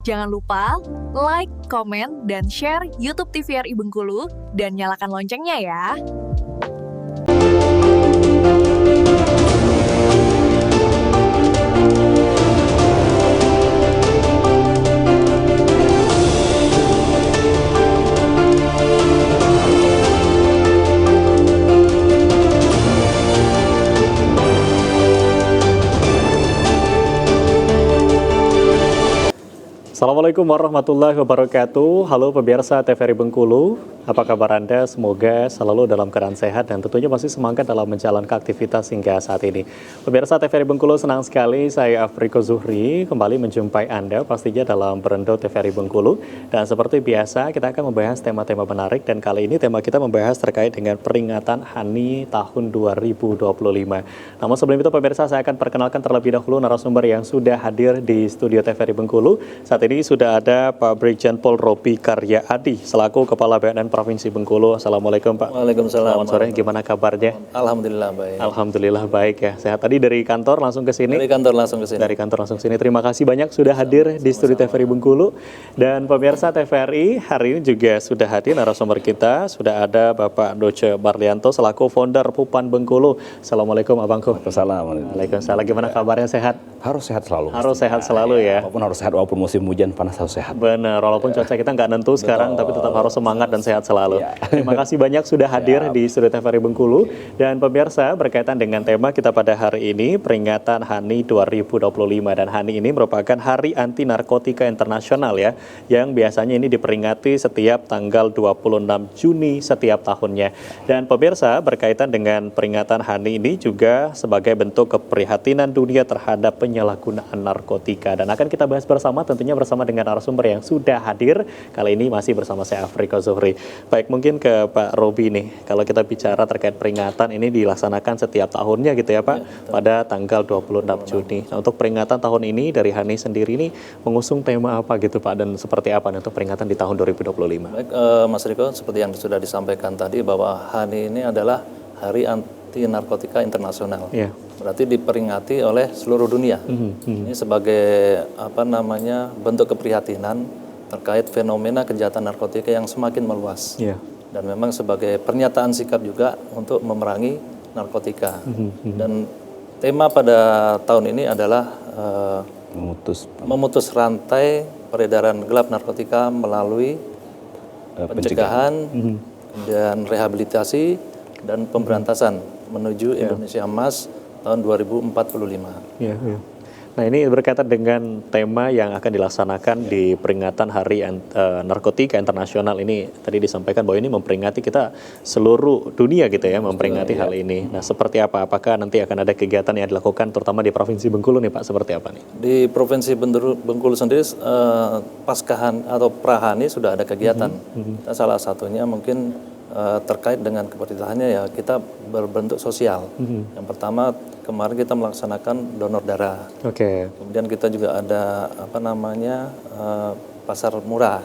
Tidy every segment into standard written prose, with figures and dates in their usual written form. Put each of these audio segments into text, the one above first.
Jangan lupa like, komen, dan share YouTube TVRI Bengkulu dan nyalakan loncengnya ya. Assalamualaikum warahmatullahi wabarakatuh. Halo pemirsa TVRI Bengkulu, apa kabar Anda? Semoga selalu dalam keadaan sehat dan tentunya masih semangat dalam menjalankan aktivitas hingga saat ini. Pemirsa TVRI Bengkulu, senang sekali saya Afriko Zuhri kembali menjumpai Anda pastinya dalam Berendo TVRI Bengkulu. Dan seperti biasa kita akan membahas tema-tema menarik dan kali ini tema kita membahas terkait dengan peringatan HANI tahun 2025. Namun sebelum itu pemirsa, saya akan perkenalkan terlebih dahulu narasumber yang sudah hadir di studio TVRI Bengkulu. Saat ini sudah ada Pak Brigjen Pol Robi Karya Adi selaku Kepala BNN Provinsi Bengkulu. Assalamualaikum Pak. Waalaikumsalam. Selamat sore, gimana kabarnya? Alhamdulillah baik. Alhamdulillah baik ya. Sehat. Tadi dari kantor langsung ke sini? Dari kantor langsung ke sini. Dari kantor langsung ke sini. Terima kasih banyak sudah hadir di studio TVRI Bengkulu. Dan pemirsa TVRI, hari ini juga sudah hadir narasumber kita. Sudah ada Bapak Doce Barlianto selaku founder Pupan Bengkulu. Assalamualaikum Abangku. Assalamualaikum. Waalaikumsalam. Gimana kabarnya, sehat? Harus sehat selalu. Harus sehat selalu ya. Walaupun harus sehat, walaupun musim hujan panas harus sehat. Benar, walaupun cuaca kita nggak nentu sekarang, tapi tetap harus semangat dan sehat selalu. Ya. Terima kasih banyak sudah hadir di studio TVRI Bengkulu. Dan pemirsa, berkaitan dengan tema kita pada hari ini, peringatan HANI 2025. Dan HANI ini merupakan Hari Anti Narkotika Internasional ya, yang biasanya ini diperingati setiap tanggal 26 Juni setiap tahunnya. Dan pemirsa, berkaitan dengan peringatan HANI ini juga sebagai bentuk keprihatinan dunia terhadap penyalahgunaan narkotika. Dan akan kita bahas bersama, tentunya bersama dengan narasumber yang sudah hadir. Kali ini masih bersama saya Afriko Zuhri. Baik, mungkin ke Pak Robi nih. Kalau kita bicara terkait peringatan ini dilaksanakan setiap tahunnya gitu ya Pak, pada tanggal 26 Juni. Nah, untuk peringatan tahun ini dari HANI sendiri ini mengusung tema apa gitu Pak, dan seperti apa nih untuk peringatan di tahun 2025? Baik, Mas Riko, seperti yang sudah disampaikan tadi bahwa HANI ini adalah Hari Anti Narkotika Internasional. Iya. Berarti diperingati oleh seluruh dunia. Ini sebagai bentuk keprihatinan terkait fenomena kejahatan narkotika yang semakin meluas. Iya. Dan memang sebagai pernyataan sikap juga untuk memerangi narkotika. Dan tema pada tahun ini adalah memutus rantai peredaran gelap narkotika melalui pencegahan dan rehabilitasi dan pemberantasan menuju Indonesia Emas tahun 2045. Iya, iya. Nah, ini berkaitan dengan tema yang akan dilaksanakan di peringatan Hari Narkotika Internasional ini. Tadi disampaikan bahwa ini memperingati kita seluruh dunia gitu ya, memperingati hal ini. Nah, seperti apa? Apakah nanti akan ada kegiatan yang dilakukan terutama di Provinsi Bengkulu nih Pak, seperti apa nih? Di Provinsi Bengkulu sendiri paskahan atau prahani sudah ada kegiatan. Salah satunya mungkin terkait dengan keprihatinan ya, kita berbentuk sosial. Yang pertama, kemarin kita melaksanakan donor darah. Oke. Kemudian kita juga ada pasar murah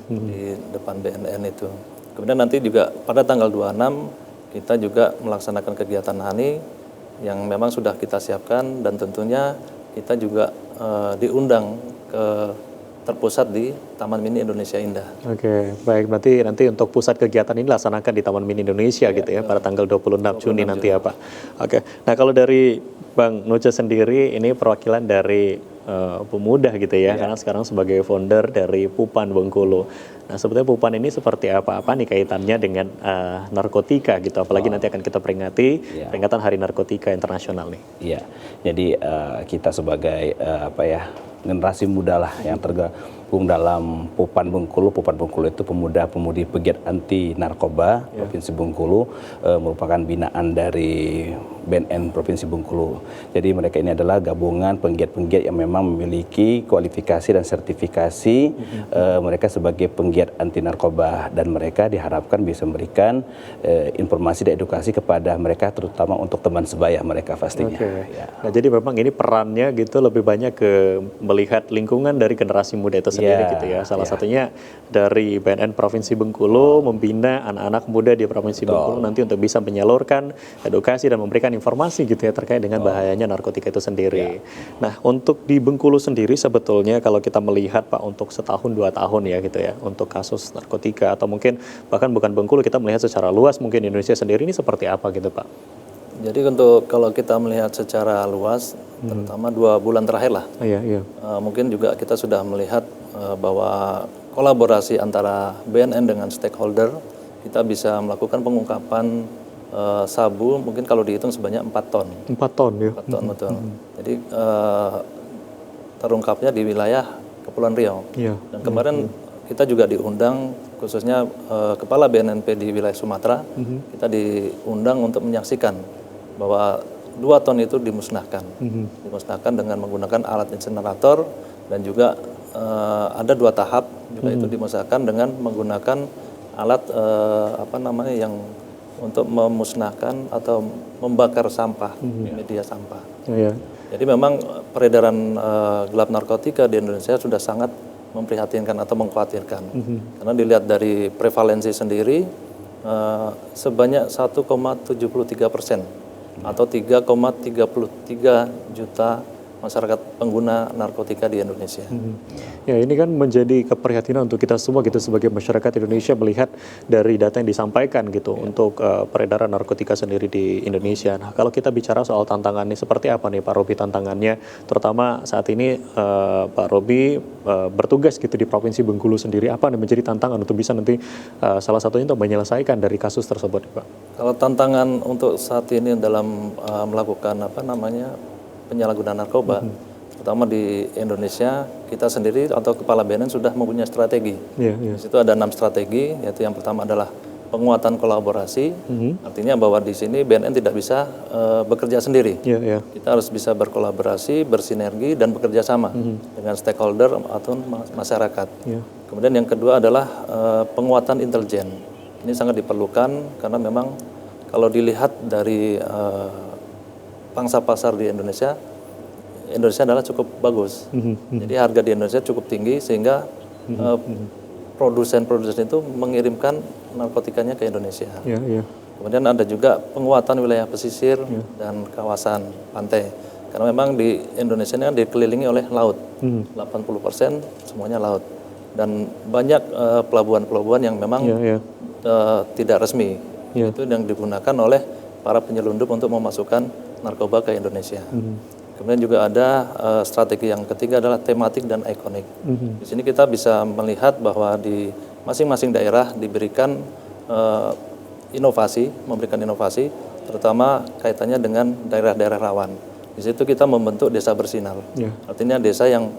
di depan BNN itu. Kemudian nanti juga pada tanggal 26 kita juga melaksanakan kegiatan HANI yang memang sudah kita siapkan, dan tentunya kita juga diundang ke terpusat di Taman Mini Indonesia Indah. Oke, baik. Berarti nanti untuk pusat kegiatan ini dilaksanakan di Taman Mini Indonesia gitu ya, pada tanggal 26 Juni nanti ya Pak. Oke, nah kalau dari Bang Nuce sendiri, ini perwakilan dari pemuda gitu ya, karena sekarang sebagai founder dari Pupan Bengkulu. Nah, sebetulnya Pupan ini seperti apa nih kaitannya dengan narkotika gitu, apalagi nanti akan kita peringati peringatan Hari Narkotika Internasional nih. Iya, jadi kita sebagai generasi muda lah yang tergabung dalam Pupan Bengkulu. Pupan Bengkulu itu pemuda-pemudi pegiat anti narkoba Provinsi Bengkulu, merupakan binaan dari BNN Provinsi Bengkulu. Jadi mereka ini adalah gabungan penggiat-penggiat yang memang memiliki kualifikasi dan sertifikasi mereka sebagai penggiat anti narkoba, dan mereka diharapkan bisa memberikan informasi dan edukasi kepada mereka, terutama untuk teman sebaya mereka pastinya. Nah, jadi memang ini perannya gitu lebih banyak ke melihat lingkungan dari generasi muda itu sendiri Iya, gitu ya. Salah iya. satunya dari BNN Provinsi Bengkulu membina anak-anak muda di Provinsi Bengkulu nanti untuk bisa menyalurkan edukasi dan memberikan informasi gitu ya terkait dengan bahayanya narkotika itu sendiri. Nah, untuk di Bengkulu sendiri sebetulnya kalau kita melihat Pak untuk setahun 2 tahun ya gitu ya untuk kasus narkotika atau mungkin bahkan bukan Bengkulu, kita melihat secara luas mungkin Indonesia sendiri ini seperti apa gitu Pak? Jadi untuk kalau kita melihat secara luas, terutama 2 bulan terakhir lah, Iya, iya. mungkin juga kita sudah melihat bahwa kolaborasi antara BNN dengan stakeholder, kita bisa melakukan pengungkapan sabu mungkin kalau dihitung sebanyak 4 ton. 4 ton ya. 4 ton betul. Jadi terungkapnya di wilayah Kepulauan Riau. Iya. Dan kemarin kita juga diundang khususnya Kepala BNNP di wilayah Sumatera, kita diundang untuk menyaksikan bahwa 2 ton itu dimusnahkan. Dimusnahkan dengan menggunakan alat insinerator dan juga ada 2 tahap juga itu dimusnahkan dengan menggunakan alat yang untuk memusnahkan atau membakar sampah, media sampah. Iya. Jadi memang peredaran gelap narkotika di Indonesia sudah sangat memprihatinkan atau mengkhawatirkan. Karena dilihat dari prevalensi sendiri sebanyak 1,73% atau 3,33 juta masyarakat pengguna narkotika di Indonesia. Ya, ini kan menjadi keprihatinan untuk kita semua gitu sebagai masyarakat Indonesia melihat dari data yang disampaikan gitu untuk peredaran narkotika sendiri di Indonesia. Nah, kalau kita bicara soal tantangannya seperti apa nih Pak Robi tantangannya, terutama saat ini Pak Robi bertugas gitu di Provinsi Bengkulu sendiri, apa nih menjadi tantangan untuk bisa nanti salah satunya untuk menyelesaikan dari kasus tersebut, Pak? Kalau tantangan untuk saat ini dalam melakukan penyalahgunaan narkoba, terutama di Indonesia, kita sendiri atau Kepala BNN sudah mempunyai strategi. Di situ ada 6 strategi, yaitu yang pertama adalah penguatan kolaborasi, artinya bahwa di sini BNN tidak bisa bekerja sendiri. Kita harus bisa berkolaborasi, bersinergi, dan bekerja sama dengan stakeholder atau masyarakat. Kemudian yang kedua adalah penguatan intelijen. Ini sangat diperlukan karena memang kalau dilihat dari pangsa pasar di Indonesia adalah cukup bagus. Jadi harga di Indonesia cukup tinggi sehingga produsen-produsen itu mengirimkan narkotikanya ke Indonesia. Kemudian ada juga penguatan wilayah pesisir dan kawasan pantai. Karena memang di Indonesia ini kan dikelilingi oleh laut. 80% semuanya laut. Dan banyak pelabuhan-pelabuhan yang memang tidak resmi. Itu yang digunakan oleh para penyelundup untuk memasukkan narkoba ke Indonesia. Kemudian juga ada strategi yang ketiga adalah tematik dan ikonik. Di sini kita bisa melihat bahwa di masing-masing daerah diberikan memberikan inovasi, terutama kaitannya dengan daerah-daerah rawan. Di situ kita membentuk desa bersinar. Artinya desa yang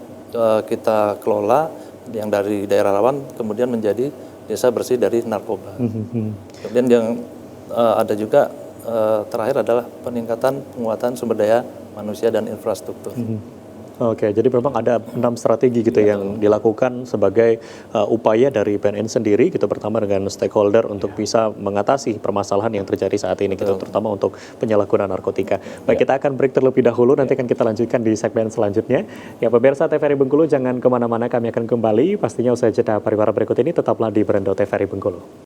kita kelola yang dari daerah rawan kemudian menjadi desa bersih dari narkoba. Kemudian yang ada juga terakhir adalah peningkatan penguatan sumber daya manusia dan infrastruktur. Oke, jadi memang ada 6 strategi gitu yang dilakukan sebagai upaya dari BNN sendiri gitu, pertama dengan stakeholder untuk bisa mengatasi permasalahan yang terjadi saat ini gitu, terutama untuk penyalahgunaan narkotika. Baik, kita akan break terlebih dahulu, nanti akan kita lanjutkan di segmen selanjutnya. Ya, pemirsa TVRI Bengkulu, jangan kemana-mana, kami akan kembali pastinya usai jeda pariwara berikut ini, tetaplah di Berendo TVRI Bengkulu.